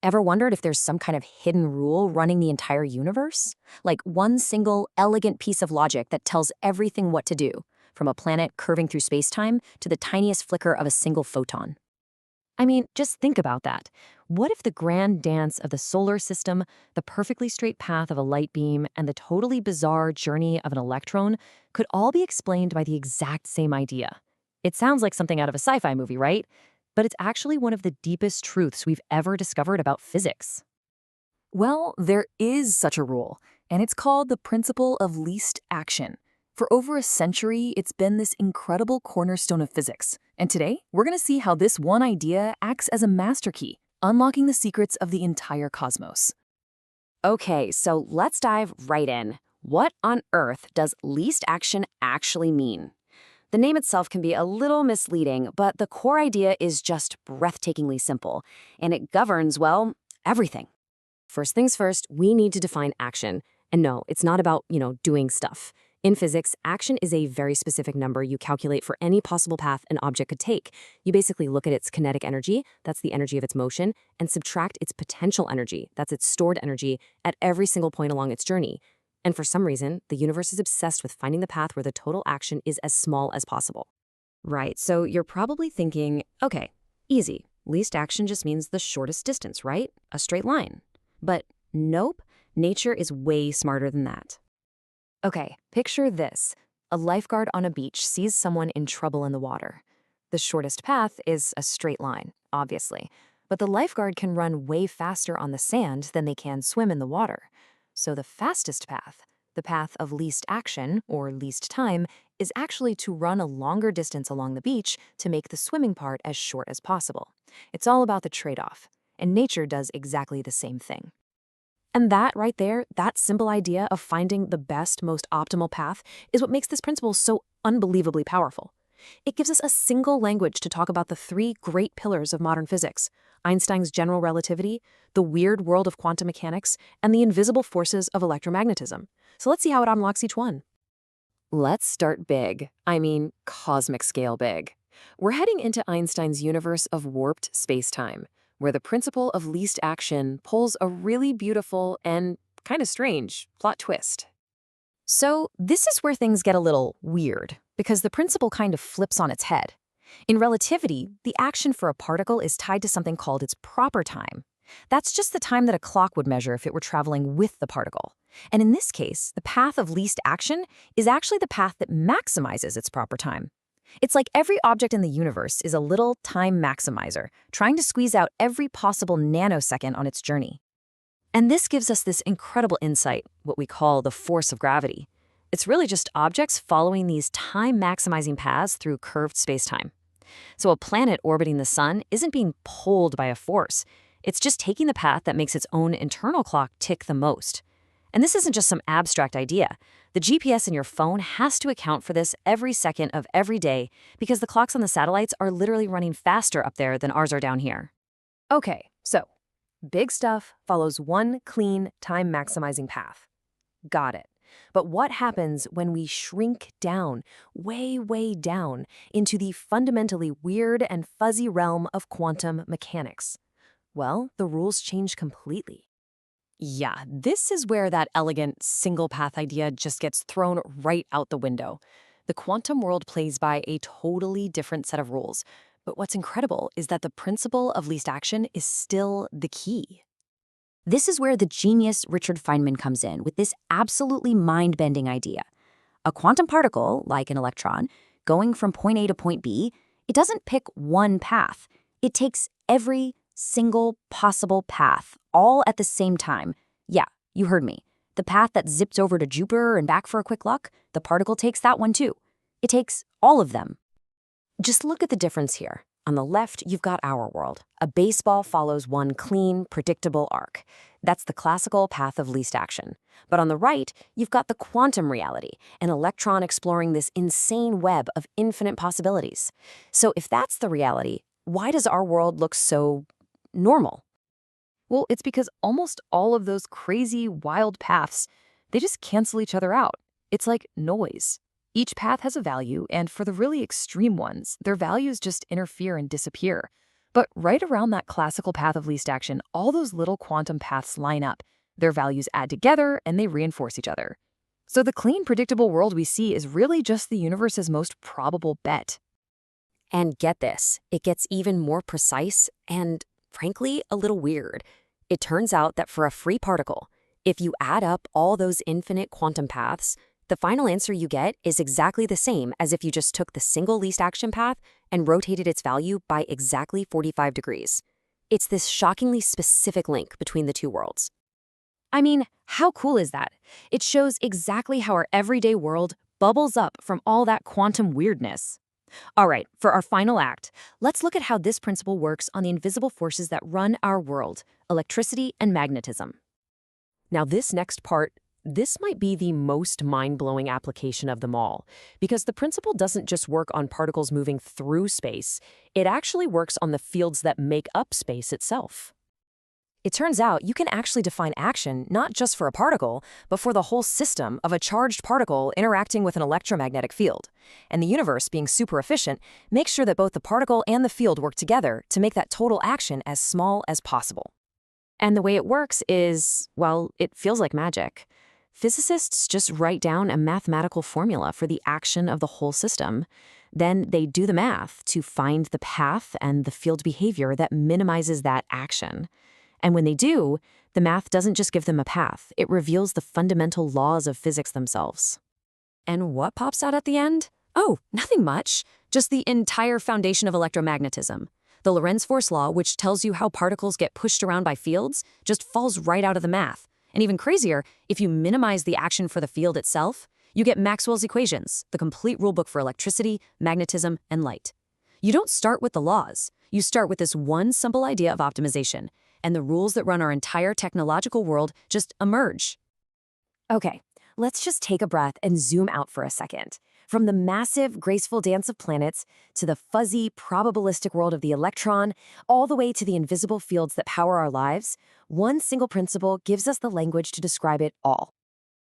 Ever wondered if there's some kind of hidden rule running the entire universe? Like one single, elegant piece of logic that tells everything what to do, from a planet curving through spacetime to the tiniest flicker of a single photon. I mean, just think about that. What if the grand dance of the solar system, the perfectly straight path of a light beam, and the totally bizarre journey of an electron could all be explained by the exact same idea? It sounds like something out of a sci-fi movie, right? But it's actually one of the deepest truths we've ever discovered about physics. Well, there is such a rule, and it's called the principle of least action. For over a century, it's been this incredible cornerstone of physics. And today, we're going to see how this one idea acts as a master key, unlocking the secrets of the entire cosmos. Okay, so let's dive right in. What on earth does least action actually mean? The name itself can be a little misleading, but the core idea is just breathtakingly simple, and it governs, well, everything. First things first, we need to define action. And no, it's not about, doing stuff. In physics, action is a very specific number you calculate for any possible path an object could take. You basically look at its kinetic energy, that's the energy of its motion, and subtract its potential energy, that's its stored energy, at every single point along its journey. And for some reason, the universe is obsessed with finding the path where the total action is as small as possible. Right, so you're probably thinking, okay, easy. Least action just means the shortest distance, right? A straight line. But nope, nature is way smarter than that. Okay, picture this. A lifeguard on a beach sees someone in trouble in the water. The shortest path is a straight line, obviously, but the lifeguard can run way faster on the sand than they can swim in the water. So the fastest path, the path of least action, or least time, is actually to run a longer distance along the beach to make the swimming part as short as possible. It's all about the trade-off, and nature does exactly the same thing. And that right there, that simple idea of finding the best, most optimal path is what makes this principle so unbelievably powerful. It gives us a single language to talk about the three great pillars of modern physics: Einstein's general relativity, the weird world of quantum mechanics, and the invisible forces of electromagnetism. So let's see how it unlocks each one. Let's start big. I mean, cosmic scale big. We're heading into Einstein's universe of warped spacetime, where the principle of least action pulls a really beautiful and kind of strange plot twist. So this is where things get a little weird, because the principle kind of flips on its head. In relativity, the action for a particle is tied to something called its proper time. That's just the time that a clock would measure if it were traveling with the particle. And in this case, the path of least action is actually the path that maximizes its proper time. It's like every object in the universe is a little time maximizer, trying to squeeze out every possible nanosecond on its journey. And this gives us this incredible insight, what we call the force of gravity. It's really just objects following these time-maximizing paths through curved spacetime. So a planet orbiting the sun isn't being pulled by a force. It's just taking the path that makes its own internal clock tick the most. And this isn't just some abstract idea. The GPS in your phone has to account for this every second of every day because the clocks on the satellites are literally running faster up there than ours are down here. Okay, so big stuff follows one clean, time-maximizing path. Got it. But what happens when we shrink down, way, way down, into the fundamentally weird and fuzzy realm of quantum mechanics? Well, the rules change completely. Yeah, this is where that elegant single-path idea just gets thrown right out the window. The quantum world plays by a totally different set of rules. But what's incredible is that the principle of least action is still the key. This is where the genius Richard Feynman comes in with this absolutely mind-bending idea. A quantum particle, like an electron, going from point A to point B, it doesn't pick one path. It takes every single possible path, all at the same time. Yeah, you heard me. The path that zips over to Jupiter and back for a quick luck, the particle takes that one too. It takes all of them. Just look at the difference here. On the left, you've got our world. A baseball follows one clean, predictable arc. That's the classical path of least action. But on the right, you've got the quantum reality, an electron exploring this insane web of infinite possibilities. So if that's the reality, why does our world look so normal? Well, it's because almost all of those crazy, wild paths, they just cancel each other out. It's like noise. Each path has a value, and for the really extreme ones, their values just interfere and disappear. But right around that classical path of least action, all those little quantum paths line up. Their values add together and they reinforce each other. So the clean, predictable world we see is really just the universe's most probable bet. And get this, it gets even more precise and, frankly, a little weird. It turns out that for a free particle, if you add up all those infinite quantum paths, the final answer you get is exactly the same as if you just took the single least action path and rotated its value by exactly 45 degrees. It's this shockingly specific link between the two worlds. I mean, how cool is that? It shows exactly how our everyday world bubbles up from all that quantum weirdness. All right, for our final act, let's look at how this principle works on the invisible forces that run our world, electricity and magnetism. Now, this next part, this might be the most mind-blowing application of them all, because the principle doesn't just work on particles moving through space, it actually works on the fields that make up space itself. It turns out you can actually define action not just for a particle, but for the whole system of a charged particle interacting with an electromagnetic field. And the universe, being super efficient, makes sure that both the particle and the field work together to make that total action as small as possible. And the way it works is, well, it feels like magic. Physicists just write down a mathematical formula for the action of the whole system. Then they do the math to find the path and the field behavior that minimizes that action. And when they do, the math doesn't just give them a path, it reveals the fundamental laws of physics themselves. And what pops out at the end? Oh, nothing much. Just the entire foundation of electromagnetism. The Lorentz force law, which tells you how particles get pushed around by fields, just falls right out of the math. And even crazier, if you minimize the action for the field itself, you get Maxwell's equations, the complete rulebook for electricity, magnetism, and light. You don't start with the laws. You start with this one simple idea of optimization, and the rules that run our entire technological world just emerge. Okay, let's just take a breath and zoom out for a second. From the massive, graceful dance of planets to the fuzzy, probabilistic world of the electron, all the way to the invisible fields that power our lives, one single principle gives us the language to describe it all.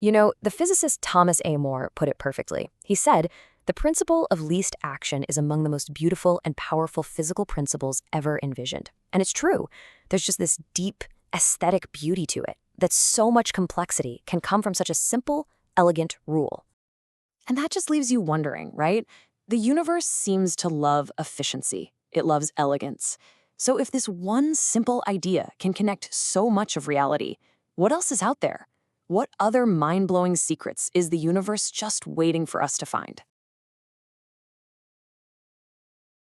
You know, the physicist Thomas A. More put it perfectly. He said, "The principle of least action is among the most beautiful and powerful physical principles ever envisioned." And it's true. There's just this deep, aesthetic beauty to it, that so much complexity can come from such a simple, elegant rule. And that just leaves you wondering, right? The universe seems to love efficiency. It loves elegance. So if this one simple idea can connect so much of reality, what else is out there? What other mind-blowing secrets is the universe just waiting for us to find?